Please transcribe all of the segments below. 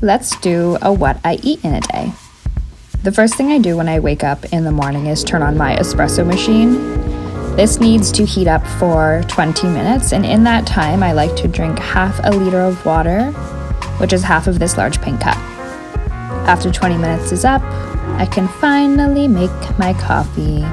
Let's do a what I eat in a day. The first thing I do when I wake up in the morning is turn on my espresso machine. This needs to heat up for 20 minutes, and in that time I like to drink half a liter of water, which is half of this large pink cup. After 20 minutes is up, I can finally make my coffee.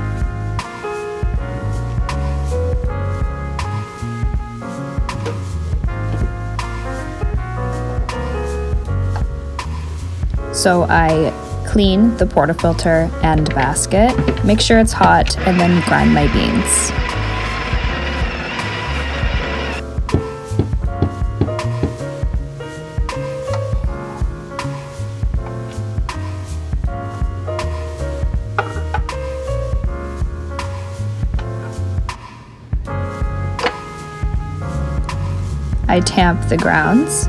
So I clean the portafilter and basket, make sure it's hot, and then grind my beans. I tamp the grounds.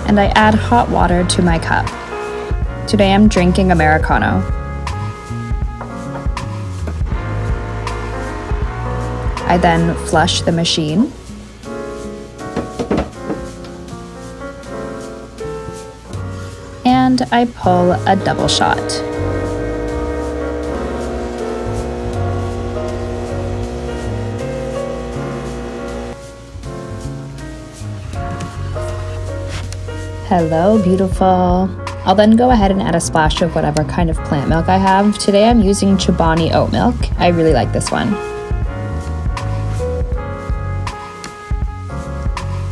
And I add hot water to my cup. Today I'm drinking Americano. I then flush the machine. And I pull a double shot. Hello, beautiful. I'll then go ahead and add a splash of whatever kind of plant milk I have. Today I'm using Chobani oat milk. I really like this one.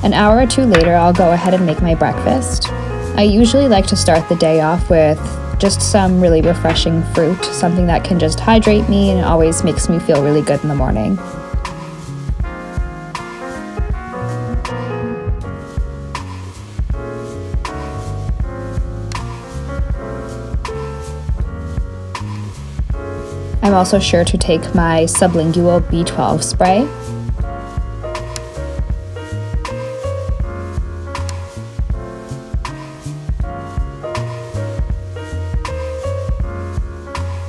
An hour or two later, I'll go ahead and make my breakfast. I usually like to start the day off with just some really refreshing fruit, something that can just hydrate me and always makes me feel really good in the morning. I'm also sure to take my sublingual B12 spray.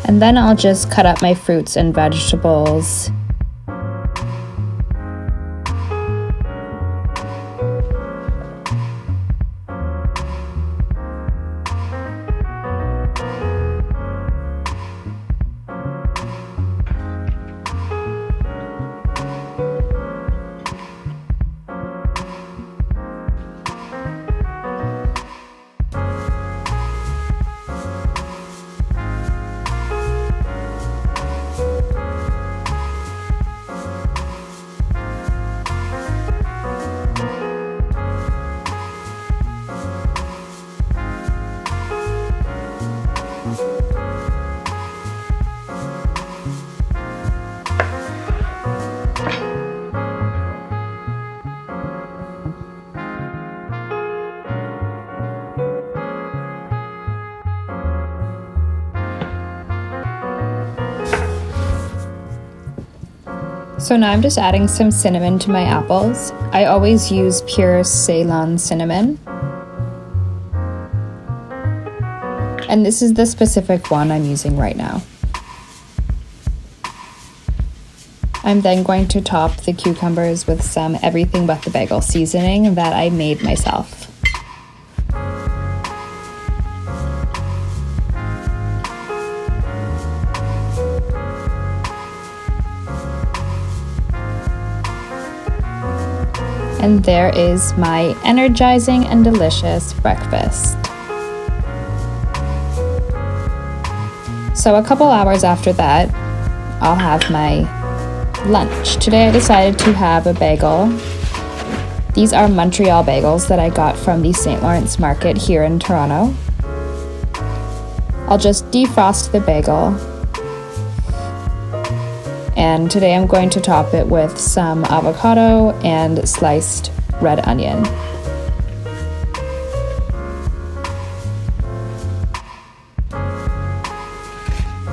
And then I'll just cut up my fruits and vegetables. So now I'm just adding some cinnamon to my apples. I always use pure Ceylon cinnamon. And this is the specific one I'm using right now. I'm then going to top the cucumbers with some everything but the bagel seasoning that I made myself. And there is my energizing and delicious breakfast. So a couple hours after that, I'll have my lunch. Today I decided to have a bagel. These are Montreal bagels that I got from the St. Lawrence Market here in Toronto. I'll just defrost the bagel. And today I'm going to top it with some avocado and sliced red onion.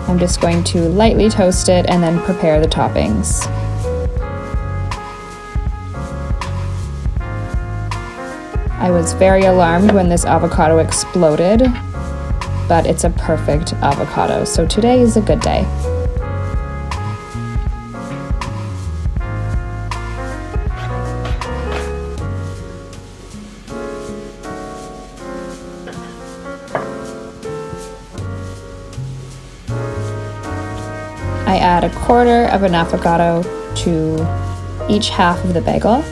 I'm just going to lightly toast it and then prepare the toppings. I was very alarmed when this avocado exploded, but it's a perfect avocado, so today is a good day. I add a quarter of an avocado to each half of the bagel.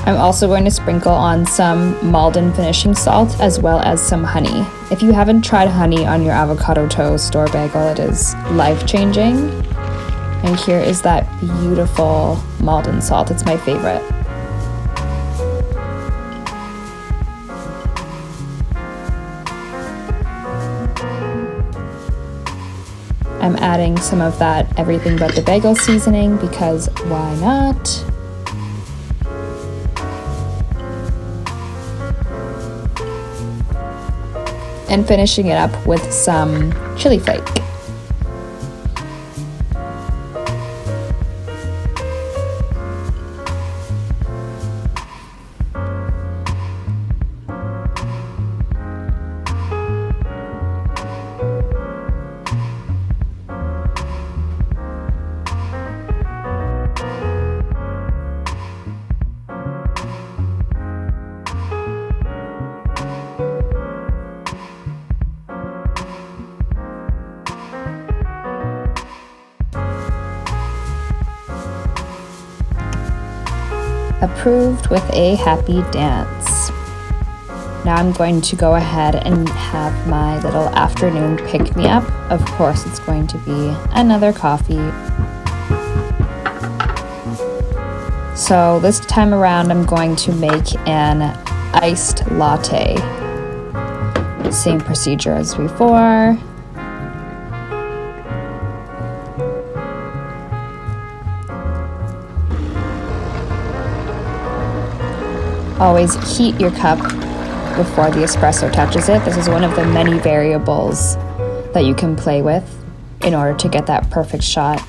I'm also going to sprinkle on some Maldon finishing salt as well as some honey. If you haven't tried honey on your avocado toast or bagel, it is life-changing. And here is that beautiful Maldon salt. It's my favorite. I'm adding some of that everything but the bagel seasoning because why not? And finishing it up with some chili flake. Approved with a happy dance. Now I'm going to go ahead and have my little afternoon pick-me-up. Of course, it's going to be another coffee. So this time around, I'm going to make an iced latte. Same procedure as before. Always heat your cup before the espresso touches it. This is one of the many variables that you can play with in order to get that perfect shot.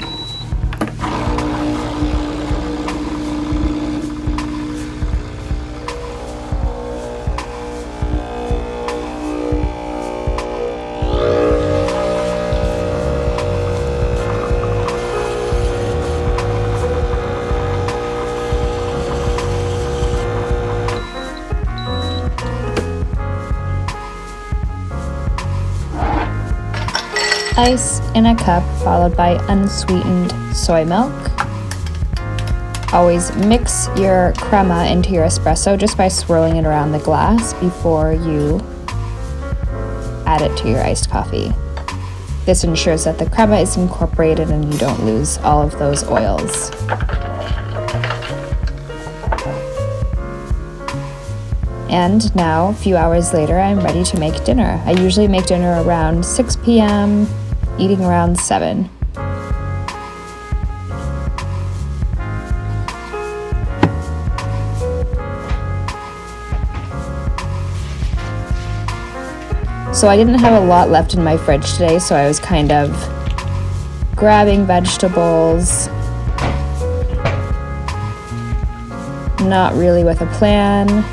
Ice in a cup followed by unsweetened soy milk. Always mix your crema into your espresso just by swirling it around the glass before you add it to your iced coffee. This ensures that the crema is incorporated and you don't lose all of those oils. And now, a few hours later, I'm ready to make dinner. I usually make dinner around 6 p.m., eating around 7. So I didn't have a lot left in my fridge today, so I was kind of grabbing vegetables, not really with a plan.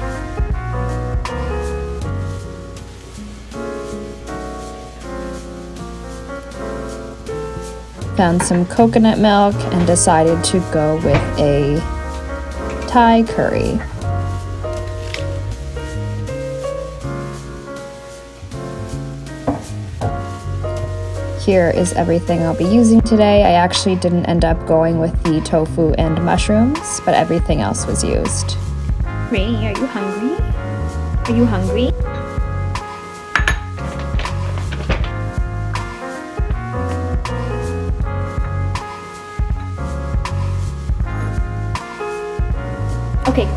Found some coconut milk and decided to go with a Thai curry. Here is everything I'll be using today. I actually didn't end up going with the tofu and mushrooms, but everything else was used. Ray, are you hungry? Are you hungry? Okay.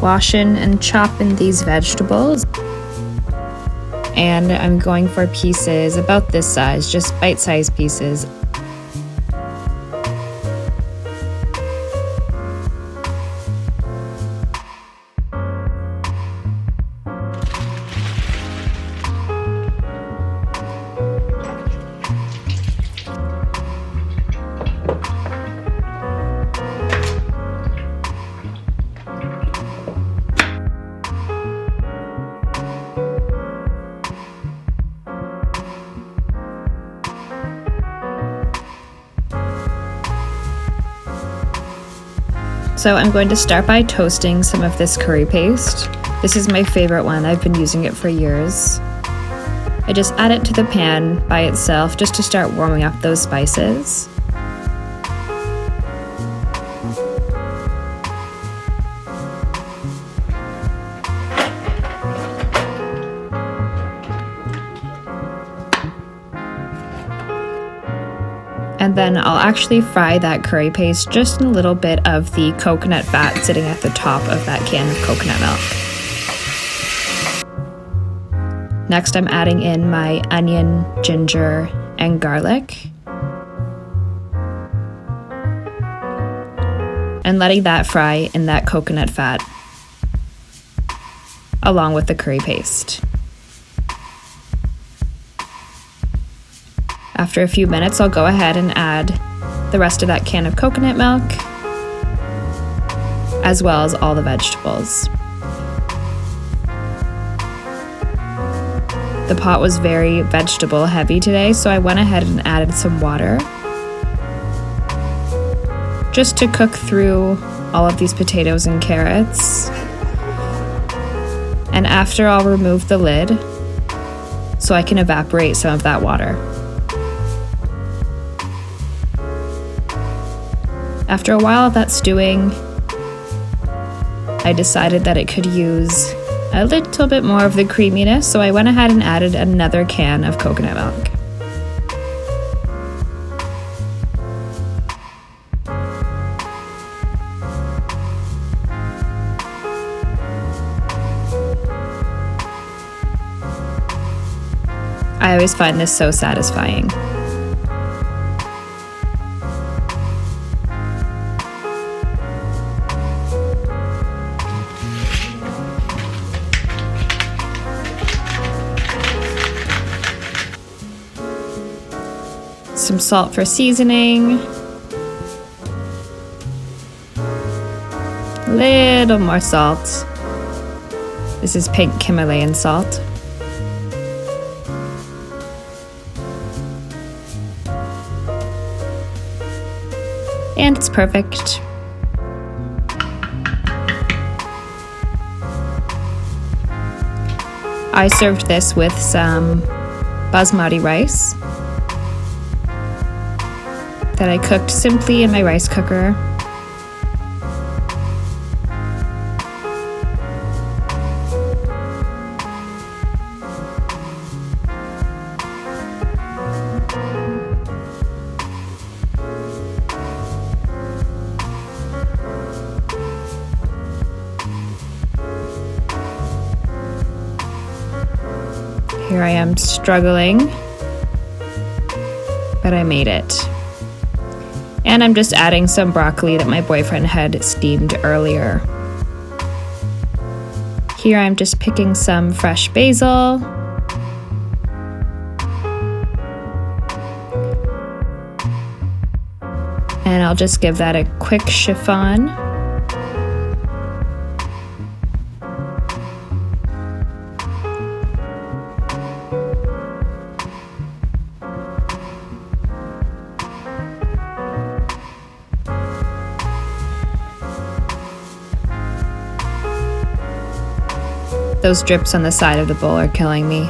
Washing and chopping these vegetables. And I'm going for pieces about this size, just bite-sized pieces. So I'm going to start by toasting some of this curry paste. This is my favorite one. I've been using it for years. I just add it to the pan by itself just to start warming up those spices. And then I'll actually fry that curry paste just in a little bit of the coconut fat sitting at the top of that can of coconut milk. Next, I'm adding in my onion, ginger, and garlic. And letting that fry in that coconut fat, along with the curry paste. After a few minutes, I'll go ahead and add the rest of that can of coconut milk, as well as all the vegetables. The pot was very vegetable heavy today, so I went ahead and added some water just to cook through all of these potatoes and carrots. And after, I'll remove the lid so I can evaporate some of that water. After a while of that stewing, I decided that it could use a little bit more of the creaminess, so I went ahead and added another can of coconut milk. I always find this so satisfying. Some salt for seasoning. A little more salt. This is pink Himalayan salt. And it's perfect. I served this with some basmati rice that I cooked simply in my rice cooker. Here I am struggling, but I made it. And I'm just adding some broccoli that my boyfriend had steamed earlier. Here I'm just picking some fresh basil. And I'll just give that a quick chiffon. Those drips on the side of the bowl are killing me.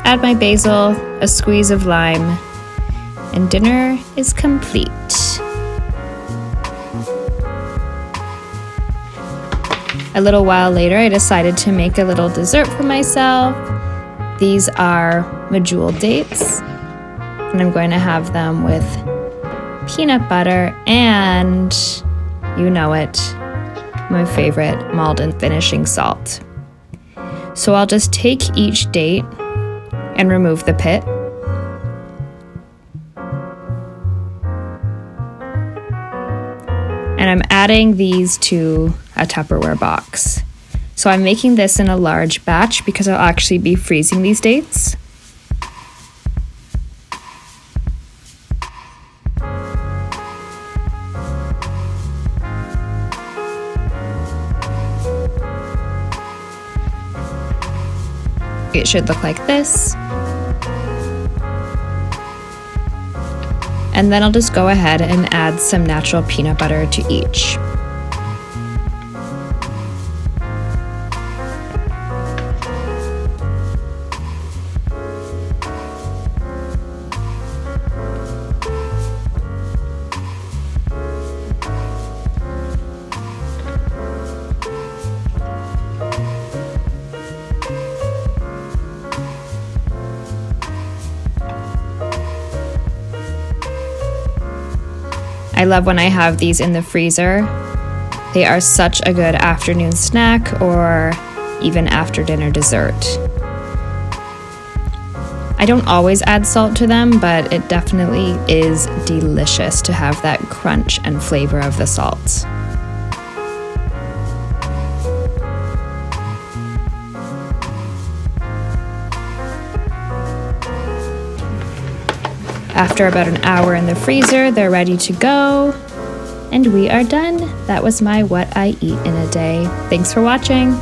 Add my basil, a squeeze of lime, and dinner is complete. A little while later, I decided to make a little dessert for myself. These are medjool dates, and I'm going to have them with peanut butter and, you know it, my favorite, Maldon finishing salt. So I'll just take each date and remove the pit. And I'm adding these to a Tupperware box. So I'm making this in a large batch because I'll actually be freezing these dates. It should look like this. And then I'll just go ahead and add some natural peanut butter to each. I love when I have these in the freezer. They are such a good afternoon snack or even after dinner dessert. I don't always add salt to them, but it definitely is delicious to have that crunch and flavor of the salt. After about an hour in the freezer, they're ready to go. And we are done. That was my what I eat in a day. Thanks for watching.